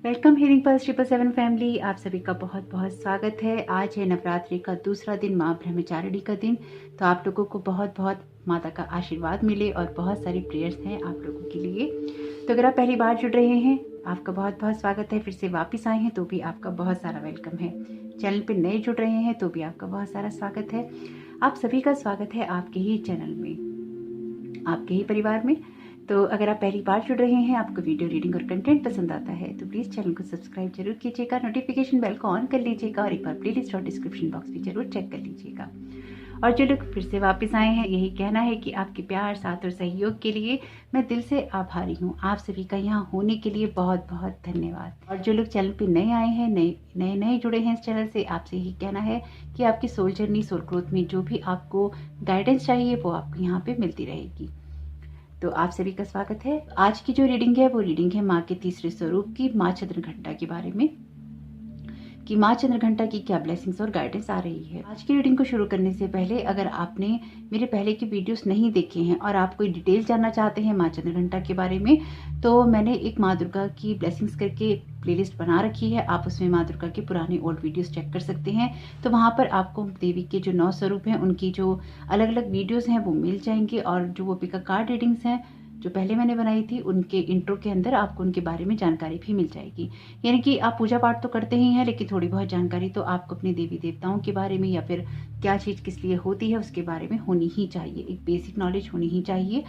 Welcome healing pulse 777 family. आप सभी का बहुत बहुत स्वागत है। आज है नवरात्रि का दूसरा दिन, माँ ब्रह्मचारिणी का दिन। तो आप लोगों को बहुत बहुत माता का आशीर्वाद मिले और बहुत सारी प्रेयर्स हैं आप लोगों के लिए। तो अगर आप पहली बार जुड़ रहे हैं, आपका बहुत बहुत स्वागत है। फिर से वापस आए हैं तो भी आपका बहुत सारा वेलकम है। चैनल पर नए जुड़ रहे हैं तो भी आपका बहुत सारा स्वागत है। आप सभी का स्वागत है आपके ही चैनल में, आपके ही परिवार में। तो अगर आप पहली बार जुड़ रहे हैं, आपको वीडियो रीडिंग और कंटेंट पसंद आता है तो प्लीज़ चैनल को सब्सक्राइब जरूर कीजिएगा, नोटिफिकेशन बेल को ऑन कर लीजिएगा और एक बार प्लेलिस्ट और डिस्क्रिप्शन बॉक्स भी जरूर चेक कर लीजिएगा। और जो लोग फिर से वापस आए हैं, यही कहना है कि आपके प्यार, साथ और सहयोग के लिए मैं दिल से आभारी हूँ। आप सभी का यहाँ होने के लिए बहुत बहुत धन्यवाद। और जो लोग चैनल पे नए आए हैं, नए जुड़े हैं इस चैनल से, आपसे यही कहना है कि आपकी सोल जर्नी, सोल ग्रोथ में जो भी आपको गाइडेंस चाहिए वो आपको यहाँ पे मिलती रहेगी। तो आप सभी का स्वागत है। आज की जो रीडिंग है वो रीडिंग है माँ के तीसरे स्वरूप की, माँ चंद्रघंटा के बारे में, कि माँ चंद्रघंटा की क्या ब्लेसिंग्स और गाइडेंस आ रही है। आज की रीडिंग को शुरू करने से पहले अगर आपने मेरे पहले के वीडियोस नहीं देखे हैं और आप कोई डिटेल जानना चाहते हैं माँ चंद्रघंटा के बारे में, तो मैंने एक माँ दुर्गा की ब्लेसिंग्स करके प्लेलिस्ट बना रखी है। आप उसमें माँ दुर्गा के पुराने ओल्ड वीडियोस चेक कर सकते हैं। तो वहाँ पर आपको देवी के जो 9 स्वरूप हैं उनकी जो अलग अलग वीडियोस हैं वो मिल जाएंगे। और जो वो पिका कार्ड रीडिंग्स हैं जो पहले मैंने बनाई थी, उनके इंट्रो के अंदर आपको उनके बारे में जानकारी भी मिल जाएगी। यानी कि आप पूजा पाठ तो करते ही हैं, लेकिन थोड़ी बहुत जानकारी तो आपको अपने देवी देवताओं के बारे में या फिर क्या चीज़ किस लिए होती है उसके बारे में होनी ही चाहिए। एक बेसिक नॉलेज होनी ही चाहिए।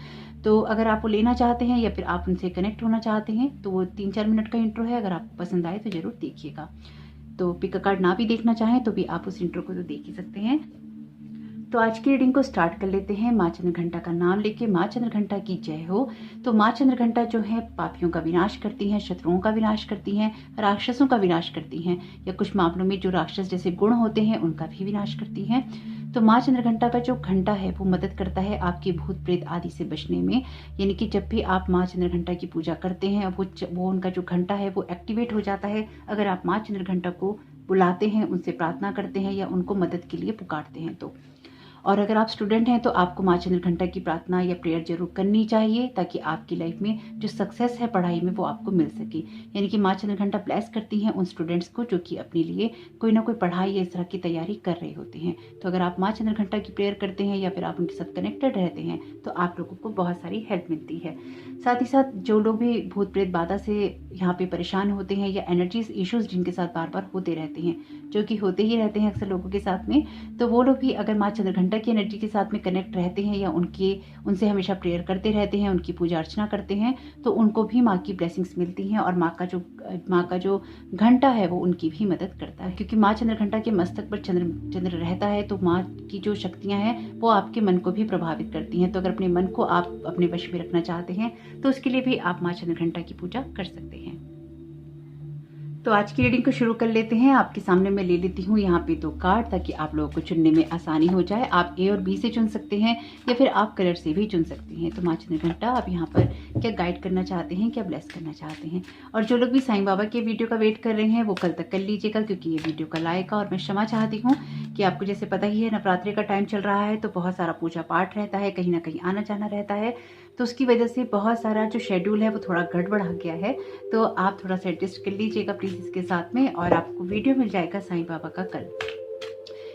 तो अगर आप वो लेना चाहते हैं या फिर आप उनसे कनेक्ट होना चाहते हैं तो वो 3-4 मिनट का इंट्रो है। अगर आपको पसंद आए तो जरूर देखिएगा। तो पिका कार्ड ना भी देखना चाहें तो भी आप उस इंट्रो को तो देख ही सकते हैं। तो आज की रीडिंग को स्टार्ट कर लेते हैं। माँ चंद्रघंटा का नाम लेके, माँ चंद्रघंटा की जय हो। तो माँ चंद्रघंटा जो है पापियों का विनाश करती हैं, शत्रुओं का विनाश करती हैं, राक्षसों का विनाश करती हैं, या कुछ मामलों में जो राक्षस जैसे गुण होते हैं उनका भी विनाश करती हैं। तो माँ चंद्रघंटा का जो घंटा है वो मदद करता है आपके भूत प्रेत आदि से बचने में। यानी कि जब भी आप माँ चंद्रघंटा की पूजा करते हैं वो उनका जो घंटा है वो एक्टिवेट हो जाता है। अगर आप माँ चंद्रघंटा को बुलाते हैं, उनसे प्रार्थना करते हैं या उनको मदद के लिए पुकारते हैं तो। और अगर आप स्टूडेंट हैं तो आपको माँ चंद्रघंटा की प्रार्थना या प्रेयर जरूर करनी चाहिए ताकि आपकी लाइफ में जो सक्सेस है पढ़ाई में वो आपको मिल सके। यानी कि माँ चंद्रघंटा ब्लेस करती हैं उन स्टूडेंट्स को जो कि अपने लिए कोई ना कोई पढ़ाई या इस तरह की तैयारी कर रहे होते हैं। तो अगर आप माँ चंद्रघंटा की प्रेयर करते हैं या फिर आप उनके साथ कनेक्टेड रहते हैं तो आप लोगों को बहुत सारी हेल्प मिलती है। साथ ही साथ जो लोग भी भूत प्रेत बाधा से यहाँ पे परेशान होते हैं या एनर्जीज इश्यूज जिनके साथ बार बार होते रहते हैं, जो कि होते ही रहते हैं अक्सर लोगों के साथ में, तो वो लोग भी अगर माँ चंद्रघंटा की एनर्जी के साथ में कनेक्ट रहते हैं या उनसे हमेशा प्रेयर करते रहते हैं, उनकी पूजा अर्चना करते हैं, तो उनको भी माँ की ब्लेसिंग्स मिलती हैं और माँ का जो घंटा है वो उनकी भी मदद करता है। क्योंकि माँ चंद्रघंटा के मस्तक पर चंद्र रहता है तो माँ की जो शक्तियाँ हैं वो आपके मन को भी प्रभावित करती हैं। तो अगर अपने मन को आप अपने वश में रखना चाहते हैं तो उसके लिए भी आप माँ चंद्रघंटा की पूजा कर सकते हैं। तो आज की रीडिंग को शुरू कर लेते हैं। आपके सामने मैं ले लेती हूँ यहाँ पे 2 कार्ड ताकि आप लोगों को चुनने में आसानी हो जाए। आप ए और बी से चुन सकते हैं या फिर आप कलर से भी चुन सकते हैं। तो माँ चंद्रघंटा आप यहाँ पर क्या गाइड करना चाहते हैं, क्या ब्लेस करना चाहते हैं। और जो लोग भी साईं बाबा के वीडियो का वेट कर रहे हैं वो कल तक कर लीजिएगा क्योंकि ये वीडियो कल आएगा। और मैं क्षमा चाहती हूँ कि आपको जैसे पता ही है नवरात्रि का टाइम चल रहा है तो बहुत सारा पूजा पाठ रहता है, कहीं ना कहीं आना जाना रहता है, तो उसकी वजह से बहुत सारा जो शेड्यूल है वो थोड़ा गड़बड़ हो गया है। तो आप थोड़ा सा एडजस्ट कर लीजिएगा प्लीज़ इसके साथ में। और आपको वीडियो मिल जाएगा साईं बाबा का कल,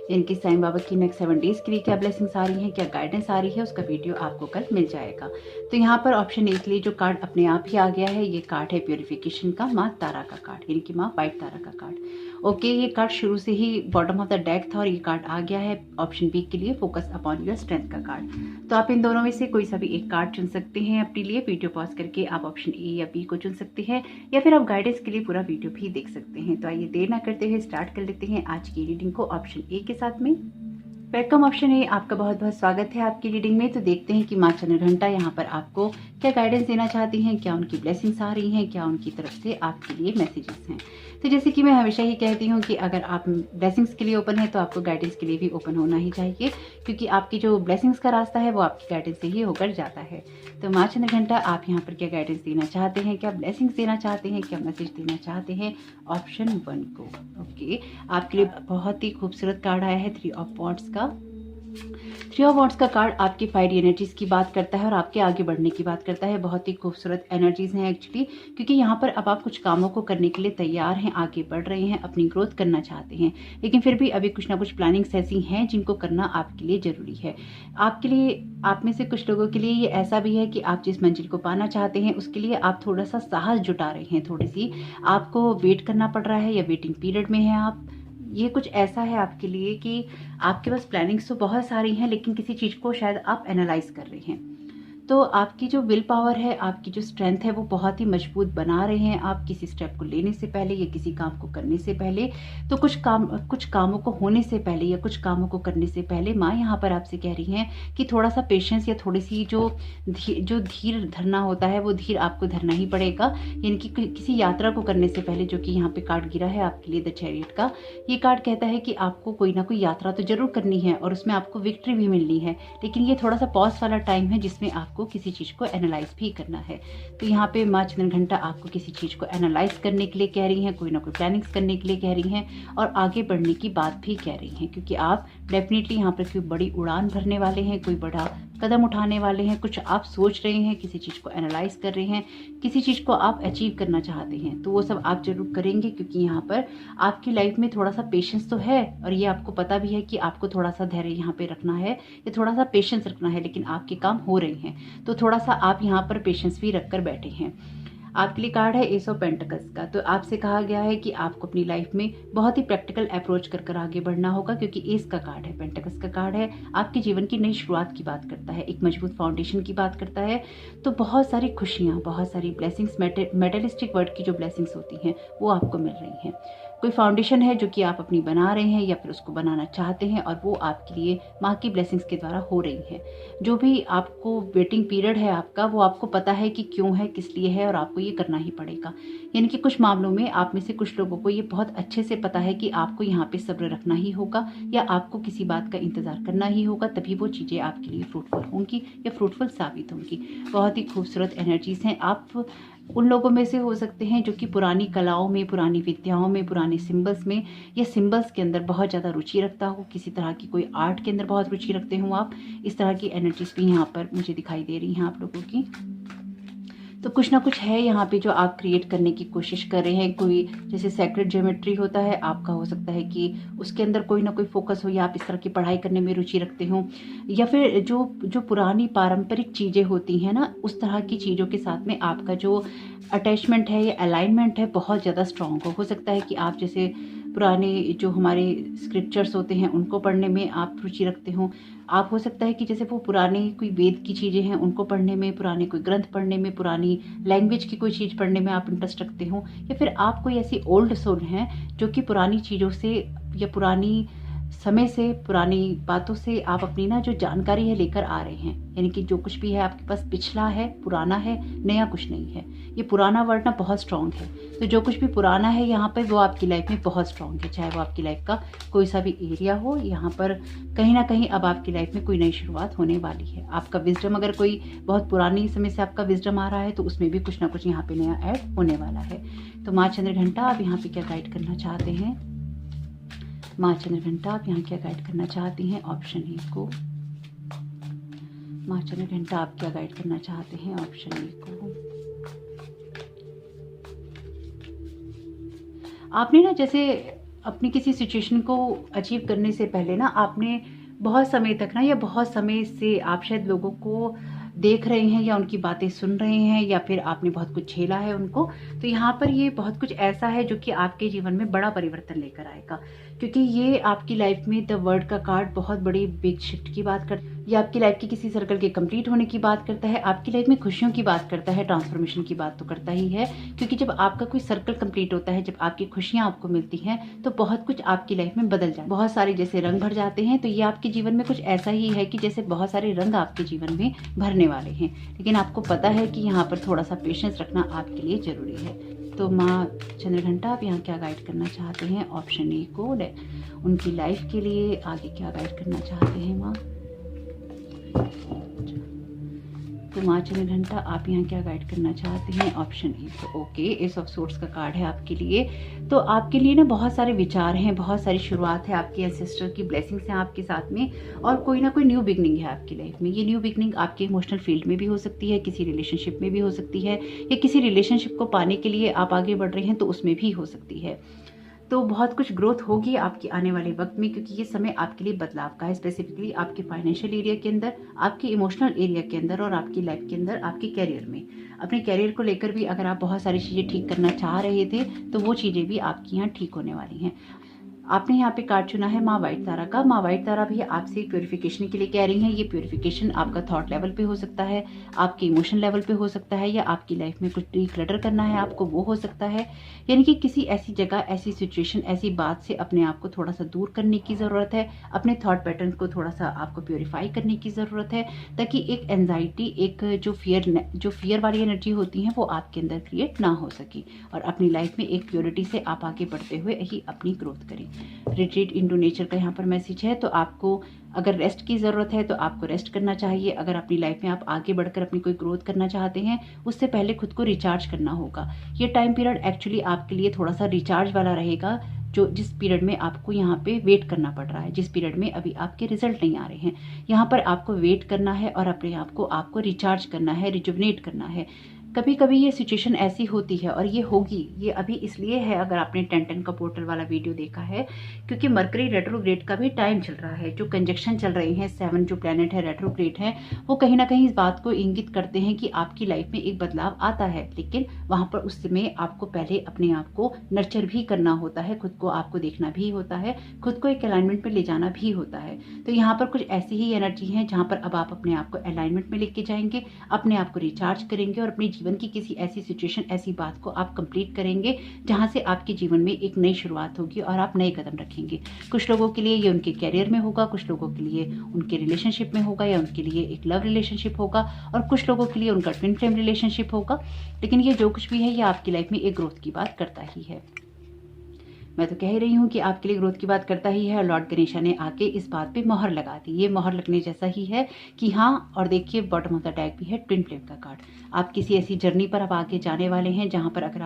यानी कि साईं बाबा की नेक्स्ट 7 डेज के लिए क्या ब्लेसिंग्स आ रही हैं, क्या गाइडेंस आ रही है, उसका वीडियो आपको कल मिल जाएगा। तो यहाँ पर ऑप्शन ए के लिए जो कार्ड अपने आप ही आ गया है, ये कार्ड है प्योरिफिकेशन का, माँ तारा का कार्ड, यानी कि माँ व्हाइट तारा का कार्ड। ओके, ये कार्ड शुरू से ही बॉटम ऑफ द डेक था और ये कार्ड आ गया है ऑप्शन बी के लिए, फोकस अपॉन योर स्ट्रेंथ का कार्ड। तो आप इन दोनों में से कोई सा भी एक कार्ड चुन सकते हैं अपने लिए। वीडियो पॉज करके आप ऑप्शन ए या बी को चुन सकते हैं या फिर आप गाइडेंस के लिए पूरा वीडियो भी देख सकते हैं। तो आइए देर ना करते हुए स्टार्ट कर लेते हैं आज की रीडिंग को ऑप्शन ए के साथ में। वेलकम ऑप्शन ए, आपका बहुत बहुत स्वागत है आपकी रीडिंग में। तो देखते हैं कि माँ चंद्रघंटा यहाँ पर आपको क्या गाइडेंस देना चाहती हैं, क्या उनकी ब्लेसिंग्स आ रही हैं, क्या उनकी तरफ से आपके लिए मैसेजेस हैं। तो जैसे कि मैं हमेशा ही कहती हूँ कि अगर आप ब्लेसिंग्स के लिए ओपन है तो आपको गाइडेंस के लिए भी ओपन होना ही चाहिए, क्योंकि आपकी जो ब्लेसिंग्स का रास्ता है वो आपकी गाइडेंस से ही होकर जाता है। तो माँ चंद्रघंटा आप यहाँ पर क्या गाइडेंस देना चाहते हैं, क्या ब्लेसिंग्स देना चाहते हैं, क्या मैसेज देना चाहते हैं, ऑप्शन 1 को। ओके, आपके लिए बहुत ही खूबसूरत कार्ड आया है 3 ऑफ वॉन्ड्स का। थ्री ऑफ वॉन्ड्स का कार्ड आपकी फायरी एनर्जीज की बात करता है और आपके आगे बढ़ने की बात करता है। बहुत ही खूबसूरत एनर्जीज हैं एक्चुअली, क्योंकि यहाँ पर अब आप कुछ कामों को करने के लिए तैयार हैं, आगे बढ़ रहे हैं, अपनी ग्रोथ करना चाहते हैं, लेकिन फिर भी अभी कुछ ना कुछ प्लानिंग्स ऐसी हैं जिनको करना आपके लिए जरूरी है। आपके लिए, आप में से कुछ लोगों के लिए ये ऐसा भी है कि आप जिस मंजिल को पाना चाहते हैं उसके लिए आप थोड़ा सा साहस जुटा रहे हैं, थोड़ी सी आपको वेट करना पड़ रहा है या वेटिंग पीरियड में है आप। ये कुछ ऐसा है आपके लिए कि आपके पास प्लानिंग्स तो बहुत सारी हैं, लेकिन किसी चीज़ को शायद आप एनालाइज कर रहे हैं। तो आपकी जो विल पावर है, आपकी जो स्ट्रेंथ है, वो बहुत ही मजबूत बना रहे हैं आप किसी स्टेप को लेने से पहले या किसी काम को करने से पहले। तो कुछ कामों को होने से पहले या कुछ कामों को करने से पहले माँ यहाँ पर आपसे कह रही हैं कि थोड़ा सा पेशेंस या थोड़ी सी जो धीर धरना होता है वो धीर आपको धरना ही पड़ेगा। यानी कि किसी यात्रा को करने से पहले, जो कि यहाँ पे कार्ड गिरा है आपके लिए द चैरियट का, ये कार्ड कहता है कि आपको कोई ना कोई यात्रा तो जरूर करनी है और उसमें आपको विक्ट्री भी मिलनी है, लेकिन ये थोड़ा सा पॉज वाला टाइम है जिसमें आपको किसी चीज़ को एनालाइज भी करना है। तो यहाँ पे माँ चंद्रघंटा आपको किसी चीज़ को एनालाइज करने के लिए कह रही हैं, कोई ना कोई प्लानिंग्स करने के लिए कह रही हैं और आगे बढ़ने की बात भी कह रही हैं, क्योंकि आप डेफिनेटली यहाँ पर कोई बड़ी उड़ान भरने वाले हैं, कोई बड़ा कदम उठाने वाले हैं, कुछ आप सोच रहे हैं, किसी चीज़ को एनालाइज कर रहे हैं, किसी चीज़ को आप अचीव करना चाहते हैं, तो वो सब आप जरूर करेंगे, क्योंकि यहाँ पर आपकी लाइफ में थोड़ा सा पेशेंस तो है और ये आपको पता भी है कि आपको थोड़ा सा धैर्य यहाँ पे रखना है, ये थोड़ा सा पेशेंस रखना है, लेकिन आपके काम हो रहे हैं, तो थोड़ा सा आप यहाँ पर पेशेंस भी रख कर बैठे हैं। आपके लिए कार्ड है एस ऑफ पेंटिकल्स का। तो आपसे कहा गया है कि आपको अपनी लाइफ में बहुत ही प्रैक्टिकल अप्रोच कर आगे बढ़ना होगा, क्योंकि एस का कार्ड है, पेंटिकल्स का कार्ड है, आपके जीवन की नई शुरुआत की बात करता है, एक मजबूत फाउंडेशन की बात करता है। तो बहुत सारी खुशियाँ, बहुत सारी ब्लेसिंग्स, मेटलिस्टिक वर्ड की जो ब्लेसिंग्स होती हैं वो आपको मिल रही हैं। कोई फाउंडेशन है जो कि आप अपनी बना रहे हैं या फिर उसको बनाना चाहते हैं और वो आपके लिए माँ की ब्लेसिंग्स के द्वारा हो रही है। जो भी आपको वेटिंग पीरियड है आपका, वो आपको पता है कि क्यों है, किस लिए है और आपको ये करना ही पड़ेगा। यानी कि कुछ मामलों में आप में से कुछ लोगों को ये बहुत अच्छे से पता है कि आपको यहाँ पे सब्र रखना ही होगा या आपको किसी बात का इंतजार करना ही होगा, तभी वो चीज़ें आपके लिए फ्रूटफुल होंगी या फ्रूटफुल साबित होंगी। बहुत ही खूबसूरत एनर्जीज हैं। आप उन लोगों में से हो सकते हैं जो कि पुरानी कलाओं में, पुरानी विद्याओं में, पुराने सिंबल्स में या सिंबल्स के अंदर बहुत ज़्यादा रुचि रखता हो, किसी तरह की कोई आर्ट के अंदर बहुत रुचि रखते हो आप। इस तरह की एनर्जीज भी यहाँ पर मुझे दिखाई दे रही हैं आप लोगों की। तो कुछ ना कुछ है यहाँ पे जो आप क्रिएट करने की कोशिश कर रहे हैं। कोई जैसे सेक्रेट ज्योमेट्री होता है आपका, हो सकता है कि उसके अंदर कोई ना कोई फोकस हो या आप इस तरह की पढ़ाई करने में रुचि रखते हो, या फिर जो पुरानी पारंपरिक चीज़ें होती हैं ना, उस तरह की चीज़ों के साथ में आपका जो अटैचमेंट है या अलाइनमेंट है बहुत ज़्यादा स्ट्रांग हो सकता है कि आप जैसे पुराने जो हमारे स्क्रिप्चर्स होते हैं उनको पढ़ने में आप रुचि रखते हो। आप हो सकता है कि जैसे वो पुराने कोई वेद की चीज़ें हैं उनको पढ़ने में, पुराने कोई ग्रंथ पढ़ने में, पुरानी लैंग्वेज की कोई चीज़ पढ़ने में आप इंटरेस्ट रखते हो, या फिर आप कोई ऐसी ओल्ड सोल हैं जो कि पुरानी चीज़ों से या पुरानी समय से, पुरानी बातों से आप अपनी ना जो जानकारी है लेकर आ रहे हैं। यानी कि जो कुछ भी है आपके पास पिछला है, पुराना है, नया कुछ नहीं है। ये पुराना वर्ड ना बहुत स्ट्रांग है। तो जो कुछ भी पुराना है यहाँ पर वो आपकी लाइफ में बहुत स्ट्रांग है, चाहे वो आपकी लाइफ का कोई सा भी एरिया हो। यहाँ पर कहीं ना कहीं अब आपकी लाइफ में कोई नई शुरुआत होने वाली है। आपका विजडम, अगर कोई बहुत पुरानी समय से आपका विजडम आ रहा है तो उसमें भी कुछ ना कुछ यहाँ पे नया ऐड होने वाला है। तो माँ चंद्रघंटा आप यहाँ पे क्या गाइड करना चाहते हैं? माँ चंद्रघंटा आप यहाँ क्या गाइड करना चाहती हैं? ऑप्शन ए को। माँ चंद्रघंटा आप क्या गाइड करना चाहते हैं? ऑप्शन ए को। आपने ना जैसे अपनी किसी सिचुएशन को अचीव करने से पहले ना आपने बहुत समय तक ना, या बहुत समय से आप शायद लोगों को देख रहे हैं या उनकी बातें सुन रहे हैं, या फिर आपने बहुत कुछ झेला है उनको। तो यहाँ पर ये बहुत कुछ ऐसा है जो कि आपके जीवन में बड़ा परिवर्तन लेकर आएगा, क्योंकि ये आपकी लाइफ में द वर्ड का कार्ड बहुत बड़ी बिग शिफ्ट की बात करता है। ये आपकी लाइफ के किसी सर्कल के कंप्लीट होने की बात करता है, आपकी लाइफ में खुशियों की बात करता है, ट्रांसफॉर्मेशन की बात तो करता ही है। क्योंकि जब आपका कोई सर्कल कंप्लीट होता है, जब आपकी खुशियां आपको मिलती हैं, तो बहुत कुछ आपकी लाइफ में बदल जाता है, बहुत सारे जैसे रंग भर जाते हैं। तो ये आपके जीवन में कुछ ऐसा ही है कि जैसे बहुत सारे रंग आपके जीवन में भरने वाले हैं, लेकिन आपको पता है कि यहाँ पर थोड़ा सा पेशेंस रखना आपके लिए जरूरी है। तो माँ चंद्रघंटा आप यहाँ क्या गाइड करना चाहते हैं? ऑप्शन ए को। उनकी लाइफ के लिए आगे क्या गाइड करना चाहते हैं माँ? तो माँ चंद्रघंटा आप यहाँ क्या गाइड करना चाहते हैं? Option A. तो ओके, एस ऑफ सोर्ड्स का कार्ड है आपके लिए। तो आपके लिए ना बहुत सारे विचार हैं, बहुत सारी शुरुआत है, आपके एंसेस्टर की ब्लेसिंग्स हैं आपके साथ में, और कोई ना कोई न्यू बिगनिंग है आपकी लाइफ में। ये न्यू बिगनिंग आपके इमोशनल फील्ड में भी हो सकती है, किसी रिलेशनशिप में भी हो सकती है, या किसी रिलेशनशिप को पाने के लिए आप आगे बढ़ रहे हैं तो उसमें भी हो सकती है। तो बहुत कुछ ग्रोथ होगी आपकी आने वाले वक्त में, क्योंकि ये समय आपके लिए बदलाव का है, स्पेसिफिकली आपके फाइनेंशियल एरिया के अंदर, आपके इमोशनल एरिया के अंदर, और आपकी लाइफ के अंदर, आपके कैरियर में। अपने कैरियर को लेकर भी अगर आप बहुत सारी चीज़ें ठीक करना चाह रहे थे तो वो चीज़ें भी आपकी यहाँ ठीक होने वाली हैं। आपने यहाँ पे कार्ड चुना है माँ व्हाइट तारा का। माँ व्हाइट तारा भी आपसे प्योरिफिकेशन के लिए कह रही हैं। ये प्योरिफिकेशन आपका थॉट लेवल पे हो सकता है, आपके इमोशन लेवल पे हो सकता है, या आपकी लाइफ में कुछ डिक्लटर करना है आपको, वो हो सकता है। यानी कि किसी ऐसी जगह, ऐसी सिचुएशन, ऐसी बात से अपने आप को थोड़ा सा दूर करने की ज़रूरत है, अपने थॉट पैटर्न को थोड़ा सा आपको प्योरीफाई करने की ज़रूरत है, ताकि एक एनजाइटी, एक जो फियर वाली एनर्जी होती है वो आपके अंदर क्रिएट ना हो सके, और अपनी लाइफ में एक प्योरिटी से आप आगे बढ़ते हुए ही अपनी ग्रोथ करें। रिट्रीट इनटू नेचर का यहाँ पर मैसेज है। तो आपको अगर रेस्ट की ज़रूरत है तो आपको रेस्ट करना चाहिए। अगर अपनी लाइफ में आप आगे बढ़कर अपनी कोई ग्रोथ करना चाहते हैं, उससे पहले खुद को रिचार्ज करना होगा। ये टाइम पीरियड एक्चुअली आपके लिए थोड़ा सा रिचार्ज वाला रहेगा, जिस पीरियड में आपको यहाँ पे वेट करना पड़ रहा है, जिस पीरियड में अभी आपके रिजल्ट नहीं आ रहे हैं, यहाँ पर आपको वेट करना है और अपने आप को आपको रिचार्ज करना है, रिजुवनेट करना है। कभी कभी ये सिचुएशन ऐसी होती है, और ये होगी, ये अभी इसलिए है, अगर आपने 10-10 का पोर्टल वाला वीडियो देखा है, क्योंकि मरकरी रेट्रोग्रेड का भी टाइम चल रहा है। जो कंजक्शन चल रहे हैं, 7 जो प्लैनेट है रेट्रोग्रेड है, वो कहीं ना कहीं इस बात को इंगित करते हैं कि आपकी लाइफ में एक बदलाव आता है, लेकिन वहां पर उस समय आपको पहले अपने आप को नर्चर भी करना होता है, खुद को आपको देखना भी होता है, खुद को एक अलाइनमेंट में ले जाना भी होता है। तो यहाँ पर कुछ ऐसी ही एनर्जी है जहाँ पर अब आप अपने आप को अलाइनमेंट में लेके जाएंगे, अपने आप को रिचार्ज करेंगे, और अपनी जीवन की किसी ऐसी सिचुएशन, ऐसी बात को आप कंप्लीट करेंगे जहां से आपके जीवन में एक नई शुरुआत होगी और आप नए कदम रखेंगे। कुछ लोगों के लिए ये उनके कैरियर में होगा, कुछ लोगों के लिए उनके रिलेशनशिप में होगा, या उनके लिए एक लव रिलेशनशिप होगा, और कुछ लोगों के लिए उनका ट्विन फ्लेम रिलेशनशिप होगा। लेकिन ये जो कुछ भी है, ये आपकी लाइफ में एक ग्रोथ की बात करता ही है। मैं तो कह ही रही हूँ कि आपके लिए ग्रोथ की बात करता ही है, और लॉर्ड गणेशा ने आके इस बात पे मोहर लगा दी। ये मोहर लगने जैसा ही है कि हाँ। और देखिए बॉटम ऑफ द डेक भी है ट्विन फ्लेम का कार्ड। आप किसी ऐसी जर्नी पर अब आगे जाने वाले हैं जहाँ पर अगर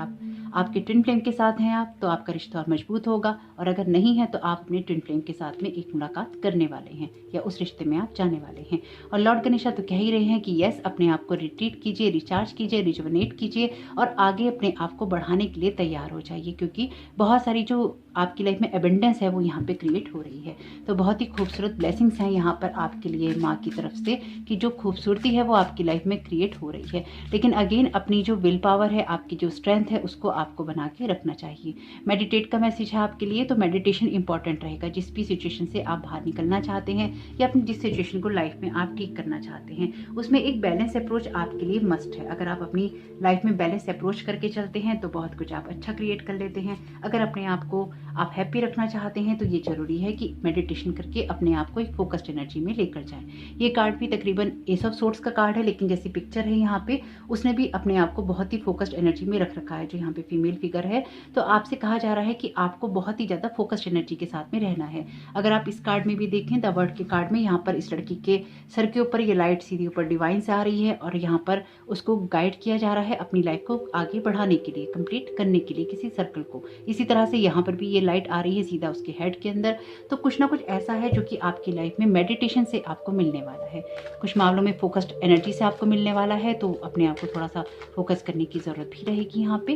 आपके ट्विन फ्लेम के साथ हैं आप, तो आपका रिश्ता और मजबूत होगा, और अगर नहीं है तो आप अपने ट्विन फ्लेम के साथ में एक मुलाकात करने वाले हैं, या उस रिश्ते में आप जाने वाले हैं। और लॉर्ड गणेशा तो कह ही रहे हैं कि यस, अपने आप को रिट्रीट कीजिए, रिचार्ज कीजिए, रिजुवनेट कीजिए, और आगे अपने आप को बढ़ाने के लिए तैयार हो जाइए, क्योंकि बहुत सारी जो आपकी लाइफ में एबेंडेंस है वो यहाँ पे क्रिएट हो रही है। तो बहुत ही खूबसूरत ब्लेसिंग्स हैं यहाँ पर आपके लिए माँ की तरफ से, कि जो खूबसूरती है वो आपकी लाइफ में क्रिएट हो रही है। लेकिन अगेन अपनी जो विल पावर है, आपकी जो स्ट्रेंथ है, उसको आपको बना के रखना चाहिए। मेडिटेट का मैसेज है आपके लिए। तो मेडिटेशन इंपॉर्टेंट रहेगा। जिस भी सिचुएशन से आप बाहर निकलना चाहते हैं, या अपनी जिस सिचुएशन को लाइफ में आप ठीक करना चाहते हैं, उसमें एक बैलेंस अप्रोच आपके लिए मस्ट है। अगर आप अपनी लाइफ में बैलेंस अप्रोच करके चलते हैं तो बहुत कुछ आप अच्छा क्रिएट कर लेते हैं। अगर अपने आप को आप हैप्पी रखना चाहते हैं तो ये जरूरी है कि मेडिटेशन करके अपने आप को एक फोकस्ड एनर्जी में लेकर जाएं। ये कार्ड भी तकरीबन एस ऑफ सोर्ड्स का कार्ड है, लेकिन जैसी पिक्चर है यहाँ पे, उसने भी अपने आप को बहुत ही फोकस्ड एनर्जी में रख रखा है। जो यहाँ पे फीमेल फिगर है, तो आपसे कहा जा रहा है कि आपको बहुत ही ज्यादा फोकस्ड एनर्जी के साथ में रहना है। अगर आप इस कार्ड में भी देखें, द वर्ल्ड के कार्ड में, यहाँ पर इस लड़की के सर के ऊपर ये लाइट सीधी ऊपर डिवाइन से आ रही है, और यहाँ पर उसको गाइड किया जा रहा है अपनी लाइफ को आगे बढ़ाने के लिए, कंप्लीट करने के लिए किसी सर्कल को। इसी तरह से यहाँ पर भी ये लाइट आ रही है सीधा उसके हेड के अंदर। तो कुछ ना कुछ ऐसा है जो कि आपकी लाइफ में मेडिटेशन से आपको मिलने वाला है, कुछ मामलों में फोकस्ड एनर्जी से आपको मिलने वाला है। तो अपने आप को थोड़ा सा फोकस करने की जरूरत भी रहेगी यहाँ पे।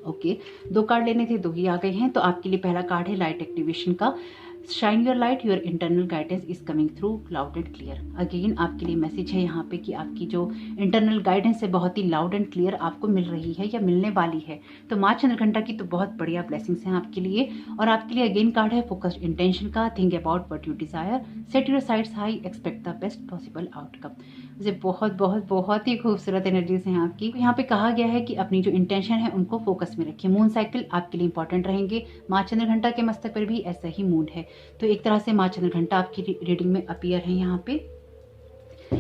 ओके, 2 कार्ड लेने थे, 2 ही आ गए हैं। तो आपके लिए पहला कार्ड है लाइट एक्टिवेशन का। Shine your light, your internal guidance is coming through loud and clear. Again आपके लिए मैसेज है यहाँ पे कि आपकी जो इंटरनल गाइडेंस है बहुत ही लाउड एंड क्लियर आपको मिल रही है या मिलने वाली है। तो माँ चंद्रघंटा की तो बहुत बढ़िया ब्लेसिंग्स हैं आपके लिए। और आपके लिए अगेन कार्ड है फोकस्ड इंटेंशन का। Think about what you desire, set your sites high, expect the best possible outcome. मुझे बहुत बहुत बहुत ही खूबसूरत एनर्जीज हैं आपकी। यहाँ पे कहा गया है कि अपनी जो इंटेंशन है उनको फोकस में रखिए। मून साइकिल आपके लिए इंपॉर्टेंट रहेंगे। माँ चंद्रघंटा के मस्तक पर भी ऐसा ही मून है। तो एक तरह से माँ चंद्रघंटा आपकी रीडिंग में अपीयर है, यहाँ पे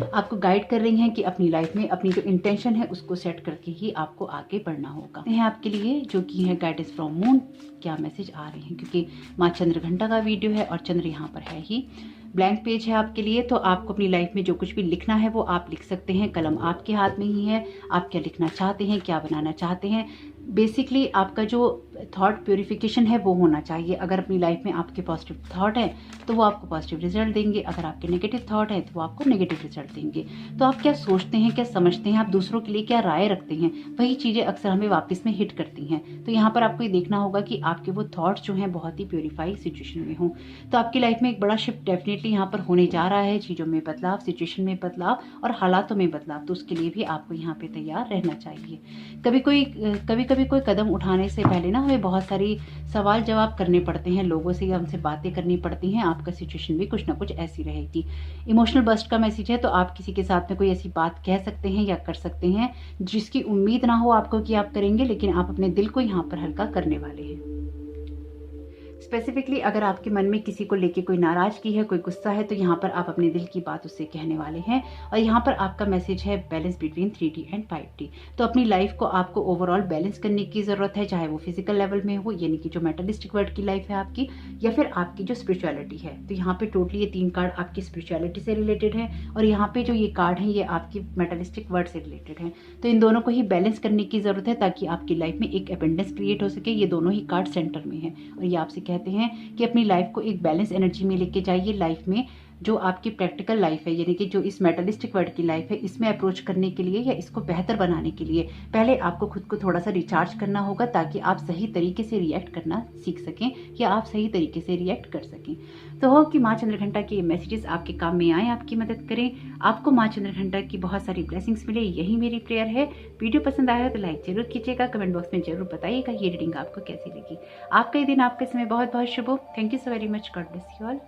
आपको गाइड कर रही हैं कि अपनी लाइफ में अपनी जो इंटेंशन है उसको सेट करके ही आपको आगे बढ़ना होगा। है आपके लिए जो कि है गाइडेंस फ्रॉम मून, क्या मैसेज आ रहे हैं, क्योंकि माँ चंद्रघंटा का वीडियो है और चंद्र यहाँ पर है ही। ब्लैंक पेज है आपके लिए, तो आपको अपनी लाइफ में जो कुछ भी लिखना है वो आप लिख सकते हैं। कलम आपके हाथ में ही है, आप क्या लिखना चाहते हैं, क्या बनाना चाहते हैं। बेसिकली आपका जो थॉट प्योरिफिकेशन है वो होना चाहिए। अगर अपनी लाइफ में आपके पॉजिटिव थॉट हैं तो वो आपको पॉजिटिव रिजल्ट देंगे, अगर आपके नेगेटिव थॉट हैं तो वो आपको नेगेटिव रिजल्ट देंगे। तो आप क्या सोचते हैं, क्या समझते हैं, आप दूसरों के लिए क्या राय रखते हैं, वही चीज़ें अक्सर हमें वापस में हिट करती हैं। तो यहाँ पर आपको ये देखना होगा कि आपके वो थॉट्स जो हैं बहुत ही प्योरीफाई सिचुएशन में हों। तो आपकी लाइफ में एक बड़ा शिफ्ट डेफिनेटली यहाँ पर होने जा रहा है, चीज़ों में बदलाव, सिचुएशन में बदलाव और हालातों में बदलाव। तो उसके लिए भी आपको यहाँ पे तैयार रहना चाहिए। कभी कोई कदम उठाने से पहले ना हमें बहुत सारी सवाल जवाब करने पड़ते हैं, लोगों से हमसे बातें करनी पड़ती हैं। आपका सिचुएशन भी कुछ ना कुछ ऐसी रहेगी। इमोशनल बर्स्ट का मैसेज है, तो आप किसी के साथ में कोई ऐसी बात कह सकते हैं या कर सकते हैं जिसकी उम्मीद ना हो आपको कि आप करेंगे, लेकिन आप अपने दिल को यहाँ पर हल्का करने वाले हैं। स्पेसिफिकली अगर आपके मन में किसी को लेके कोई नाराजगी है, कोई गुस्सा है, तो यहाँ पर आप अपने दिल की बात उससे कहने वाले हैं। और यहाँ पर आपका मैसेज है balance between 3D and 5D। तो अपनी लाइफ को आपको ओवरऑल बैलेंस करने की ज़रूरत है, चाहे वो फिजिकल लेवल में हो, यानी कि जो मेटलिस्टिक वर्ल्ड की लाइफ है आपकी, या फिर आपकी जो स्पिरिचुअलिटी है। तो यहाँ पे टोटली ये 3 कार्ड आपकी स्पिरिचुअलिटी से रिलेटेड है, और यहाँ पे जो ये कार्ड है ये आपकी मेटलिस्टिक वर्ल्ड से रिलेटेड है। तो इन दोनों को ही बैलेंस करने की ज़रूरत है ताकि आपकी लाइफ में एक एबंडेंस क्रिएट हो सके। ये दोनों ही कार्ड सेंटर में है, और ये आपसे कहते हैं कि अपनी लाइफ को एक बैलेंस एनर्जी में लेके जाइए। लाइफ में जो आपकी प्रैक्टिकल लाइफ है, यानी कि जो इस मेटलिस्टिक वर्ल्ड की लाइफ है, इसमें अप्रोच करने के लिए या इसको बेहतर बनाने के लिए पहले आपको खुद को थोड़ा सा रिचार्ज करना होगा, ताकि आप सही तरीके से रिएक्ट करना सीख सकें या आप सही तरीके से रिएक्ट कर सकें। तो हो कि माँ चंद्रघंटा के मैसेजेस आपके काम में आए, आपकी मदद करें, आपको माँ चंद्रघंटा की बहुत सारी ब्लेसिंग्स मिले, यही मेरी प्रेयर है। वीडियो पसंद आया तो लाइक जरूर कीजिएगा, कमेंट बॉक्स में जरूर बताइएगा ये रीडिंग आपको कैसी लगी। आपका ये दिन, आपका समय बहुत बहुत शुभ हो। Thank you so very much. God bless you all.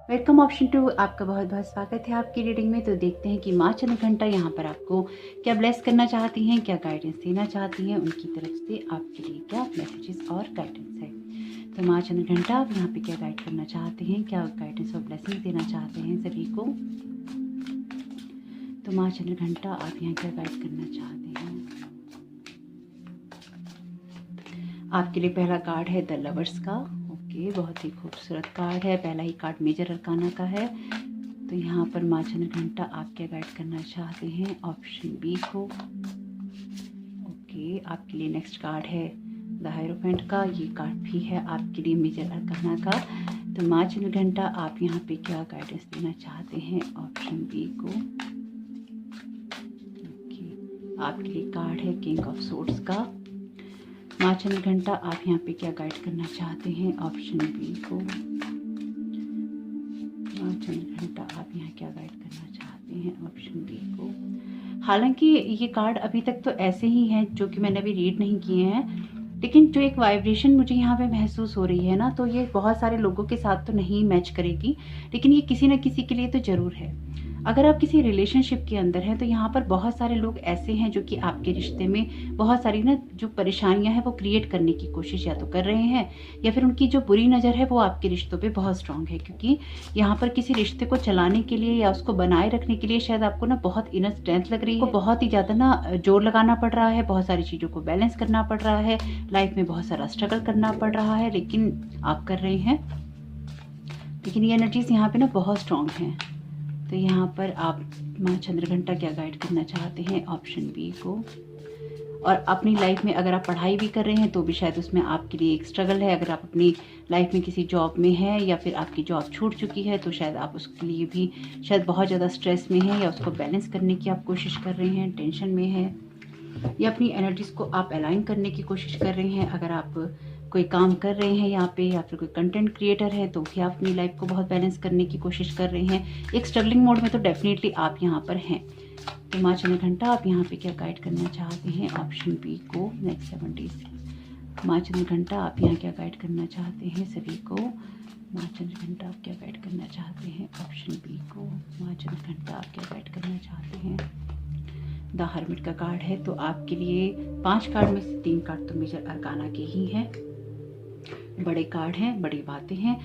Welcome option 2, आपका बहुत बहुत स्वागत है आपकी रीडिंग में। तो देखते हैं कि माँ चंद्रघंटा यहाँ पर आपको क्या ब्लेस करना चाहती हैं, क्या गाइडेंस देना चाहती हैं, उनकी तरफ से आपके लिए क्या मैसेजेस और गाइडेंस है। तो माँ चंद्रघंटा आप यहाँ पे क्या गाइड करना चाहते हैं, क्या गाइडेंस और ब्लेसिंग देना चाहते हैं सभी को। तो माँ चंद्रघंटा आप यहाँ क्या गाइड करना चाहते हैं। आपके लिए पहला कार्ड है द लवर्स का। ओके, बहुत ही खूबसूरत कार्ड है। पहला ही कार्ड मेजर अरकाना का है। तो यहाँ पर माँ चंद्रघंटा आप क्या गाइड करना चाहते हैं, ऑप्शन बी को। ओके, आपके लिए नेक्स्ट कार्ड है द हायरोफेंट का। ये कार्ड भी है आपके लिए मेजर अरकाना का। तो माँ चंद्रघंटा आप यहाँ पे क्या गाइडेंस देना चाहते हैं, ऑप्शन बी को। ओके, आपके लिए कार्ड है किंग ऑफ सोर्ड्स का। माँ चंद्रघंटा आप यहाँ पे क्या गाइड करना चाहते हैं, ऑप्शन बी को। माँ चंद्रघंटा आप यहाँ क्या गाइड करना चाहते हैं, ऑप्शन बी को। हालांकि ये कार्ड अभी तक तो ऐसे ही हैं जो कि मैंने अभी रीड नहीं किए हैं, लेकिन जो एक वाइब्रेशन मुझे यहाँ पे महसूस हो रही है ना, तो ये बहुत सारे लोगों के साथ तो नहीं मैच करेगी, लेकिन ये किसी न किसी के लिए तो ज़रूर है। अगर आप किसी रिलेशनशिप के अंदर हैं तो यहाँ पर बहुत सारे लोग ऐसे हैं जो कि आपके रिश्ते में बहुत सारी ना जो परेशानियां हैं वो क्रिएट करने की कोशिश या तो कर रहे हैं, या फिर उनकी जो बुरी नज़र है वो आपके रिश्तों पे बहुत स्ट्रांग है। क्योंकि यहाँ पर किसी रिश्ते को चलाने के लिए या उसको बनाए रखने के लिए शायद आपको ना बहुत इनर स्ट्रेंथ लग रही है, बहुत ही ज़्यादा ना जोर लगाना पड़ रहा है, बहुत सारी चीज़ों को बैलेंस करना पड़ रहा है, लाइफ में बहुत सारा स्ट्रगल करना पड़ रहा है, लेकिन आप कर रहे हैं। लेकिन ये एनर्जीज यहाँ पे ना बहुत स्ट्रांग हैं। तो यहाँ पर आप माँ चंद्रघंटा क्या गाइड करना चाहते हैं, ऑप्शन बी को। और अपनी लाइफ में अगर आप पढ़ाई भी कर रहे हैं तो भी शायद उसमें आपके लिए एक स्ट्रगल है। अगर आप अपनी लाइफ में किसी जॉब में हैं या फिर आपकी जॉब छूट चुकी है तो शायद आप उसके लिए भी शायद बहुत ज़्यादा स्ट्रेस में हैं, या उसको बैलेंस करने की आप कोशिश कर रहे हैं, टेंशन में है, या अपनी एनर्जीज को आप अलाइन करने की कोशिश कर रहे हैं। अगर आप कोई काम कर रहे हैं यहाँ पे, या फिर कोई कंटेंट क्रिएटर है तो भी आप अपनी लाइफ को बहुत बैलेंस करने की कोशिश कर रहे हैं। एक स्ट्रगलिंग मोड में तो डेफिनेटली आप यहाँ पर हैं। तो माँ चंद्रघंटा आप यहाँ पे क्या गाइड करना चाहते हैं, ऑप्शन बी को। नेक्स्ट 7 डेज माँ चंद्रघंटा आप यहाँ क्या गाइड करना चाहते हैं सभी को। माँ चंद्रघंटा आप क्या गाइड करना चाहते हैं, ऑप्शन बी को। माँ चंद्रघंटा आप क्या गाइड करना चाहते हैं। द हर्मिट का कार्ड है। तो आपके लिए 5 कार्ड में से 3 कार्ड तो मेजर अरकाना के ही हैं, बड़े कार्ड हैं, बड़ी बातें हैं।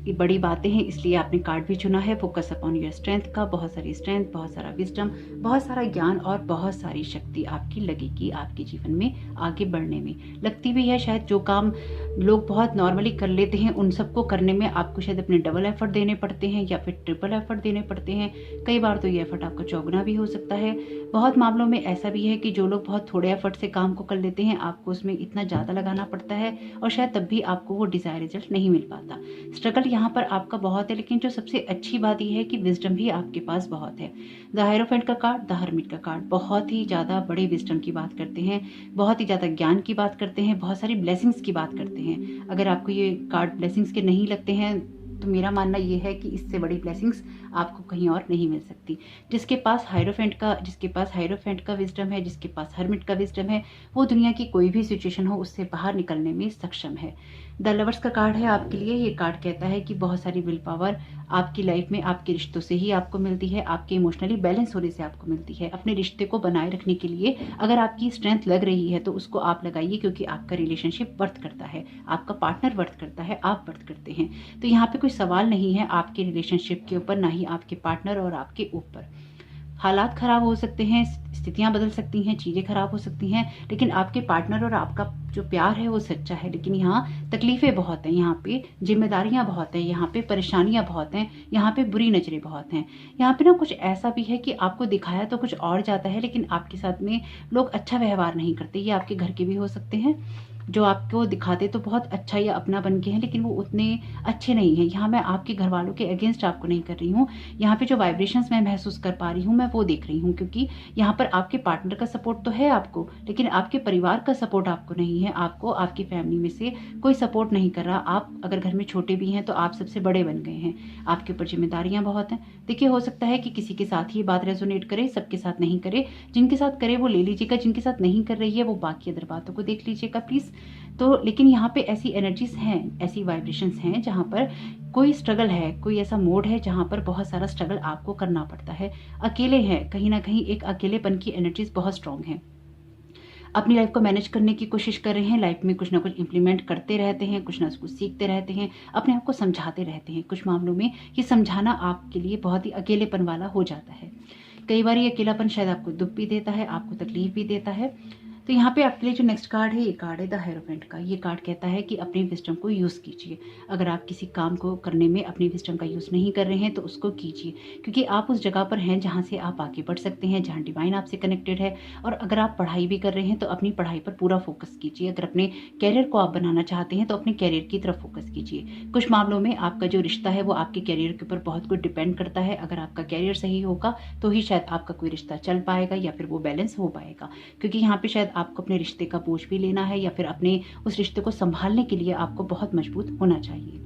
बड़ी बातें हैं, इसलिए आपने कार्ड भी चुना है। फोकस अपॉन योर स्ट्रेंथ का, बहुत सारी स्ट्रेंथ, बहुत सारा विजडम, बहुत सारा ज्ञान और बहुत सारी शक्ति आपकी लगेगी आपके जीवन में आगे बढ़ने में। लगती भी है शायद जो काम लोग बहुत नॉर्मली कर लेते हैं उन सबको करने में आपको शायद अपने डबल एफर्ट देने पड़ते हैं या फिर ट्रिपल एफर्ट देने पड़ते हैं। कई बार तो ये एफर्ट आपका चौगुना भी हो सकता है। बहुत मामलों में ऐसा भी है कि जो लोग बहुत थोड़े एफर्ट से काम को कर लेते हैं, आपको उसमें इतना ज़्यादा लगाना पड़ता है और शायद तब भी आपको वो डिज़ायर रिजल्ट नहीं मिल पाता। स्ट्रगल यहाँ पर आपका बहुत है, लेकिन जो सबसे अच्छी बात यह है कि विजडम भी आपके पास बहुत है। द हायरोफेंट का कार्ड, द हर्मिट का कार्ड बहुत ही ज़्यादा बड़े विजडम की बात करते हैं, बहुत ही ज़्यादा ज्ञान की बात करते हैं, बहुत सारी ब्लेसिंग्स की बात करते हैं। अगर आपको ये कार्ड ब्लेसिंग्स के नहीं लगते हैं तो मेरा मानना ये है कि इससे बड़ी ब्लेसिंग्स आपको कहीं और नहीं मिल सकती। जिसके पास हायरोफेंट का विजडम है, जिसके पास हर्मिट का विजडम है, वो दुनिया की कोई भी सिचुएशन हो उससे बाहर निकलने में सक्षम है। द लवर्स का कार्ड है आपके लिए। ये कार्ड कहता है कि बहुत सारी विल पावर आपकी लाइफ में आपके रिश्तों से ही आपको मिलती है, आपके इमोशनली बैलेंस होने से आपको मिलती है। अपने रिश्ते को बनाए रखने के लिए अगर आपकी स्ट्रेंथ लग रही है तो उसको आप लगाइए, क्योंकि आपका रिलेशनशिप वर्थ करता है, आपका पार्टनर वर्थ करता है, आप वर्थ करते हैं। तो यहाँ पे कोई सवाल नहीं है आपके रिलेशनशिप के ऊपर, ना ही आपके पार्टनर और आपके ऊपर। हालात खराब हो सकते हैं, स्थितियां बदल सकती हैं, चीज़ें खराब हो सकती हैं, लेकिन आपके पार्टनर और आपका जो प्यार है वो सच्चा है। लेकिन यहाँ तकलीफें बहुत हैं, यहाँ पे जिम्मेदारियां बहुत हैं, यहाँ पे परेशानियां बहुत हैं, यहाँ पे बुरी नज़रें बहुत हैं। यहाँ पे ना कुछ ऐसा भी है कि आपको दिखाया तो कुछ और जाता है, लेकिन आपके साथ में लोग अच्छा व्यवहार नहीं करते। ये आपके घर के भी हो सकते हैं, जो आपको दिखाते तो बहुत अच्छा या अपना बन के हैं, लेकिन वो उतने अच्छे नहीं हैं। यहाँ मैं आपके घर वालों के अगेंस्ट आपको नहीं कर रही हूँ, यहाँ पे जो वाइब्रेशंस मैं महसूस कर पा रही हूँ मैं वो देख रही हूँ, क्योंकि यहाँ पर आपके पार्टनर का सपोर्ट तो है आपको, लेकिन आपके परिवार का सपोर्ट आपको नहीं है। आपको आपकी फैमिली में से कोई सपोर्ट नहीं कर रहा। आप अगर घर में छोटे भी हैं तो आप सबसे बड़े बन गए हैं, आपके ऊपर जिम्मेदारियां बहुत हैं। देखिए, हो सकता है कि किसी के साथ ये बात रेजोनेट करे, सबके साथ नहीं करे। जिनके साथ करे वो ले लीजिएगा, जिनके साथ नहीं कर रही है वो बाकी अदर बातों को देख लीजिएगा प्लीज। तो लेकिन यहाँ पे ऐसी एनर्जीज हैं, ऐसी वाइब्रेशंस हैं जहाँ पर कोई स्ट्रगल है, कोई ऐसा मोड है जहाँ पर बहुत सारा स्ट्रगल आपको करना पड़ता है। अकेले हैं, कहीं ना कहीं एक अकेलेपन की एनर्जीज बहुत स्ट्रांग है। अपनी लाइफ को मैनेज करने की कोशिश कर रहे हैं, लाइफ में कुछ ना कुछ इंप्लीमेंट करते रहते हैं, कुछ ना कुछ सीखते रहते हैं, अपने आप को समझाते रहते हैं। कुछ मामलों में ये समझाना आपके लिए बहुत ही अकेलेपन वाला हो जाता है। कई बार ये अकेलापन शायद आपको दुख भी देता है, आपको तकलीफ भी देता है। तो यहाँ पे आपके लिए जो नेक्स्ट कार्ड है, ये कार्ड है द हायरोफेंट का। ये कार्ड कहता है कि अपनी विजडम को यूज़ कीजिए। अगर आप किसी काम को करने में अपनी विजडम का यूज़ नहीं कर रहे हैं तो उसको कीजिए, क्योंकि आप उस जगह पर हैं जहाँ से आप आगे बढ़ सकते हैं, जहाँ डिवाइन आपसे कनेक्टेड है। और अगर आप पढ़ाई भी कर रहे हैं तो अपनी पढ़ाई पर पूरा फोकस कीजिए। अगर अपने कैरियर को आप बनाना चाहते हैं तो अपने कैरियर की तरफ फोकस कीजिए। कुछ मामलों में आपका जो रिश्ता है वो आपके कैरियर के ऊपर बहुत कुछ डिपेंड करता है। अगर आपका कैरियर सही होगा तो ही शायद आपका कोई रिश्ता चल पाएगा या फिर वो बैलेंस हो पाएगा, क्योंकि यहाँ पे शायद आपको अपने रिश्ते का बोझ भी लेना है या फिर अपने उस रिश्ते को संभालने के लिए आपको बहुत मजबूत होना चाहिए।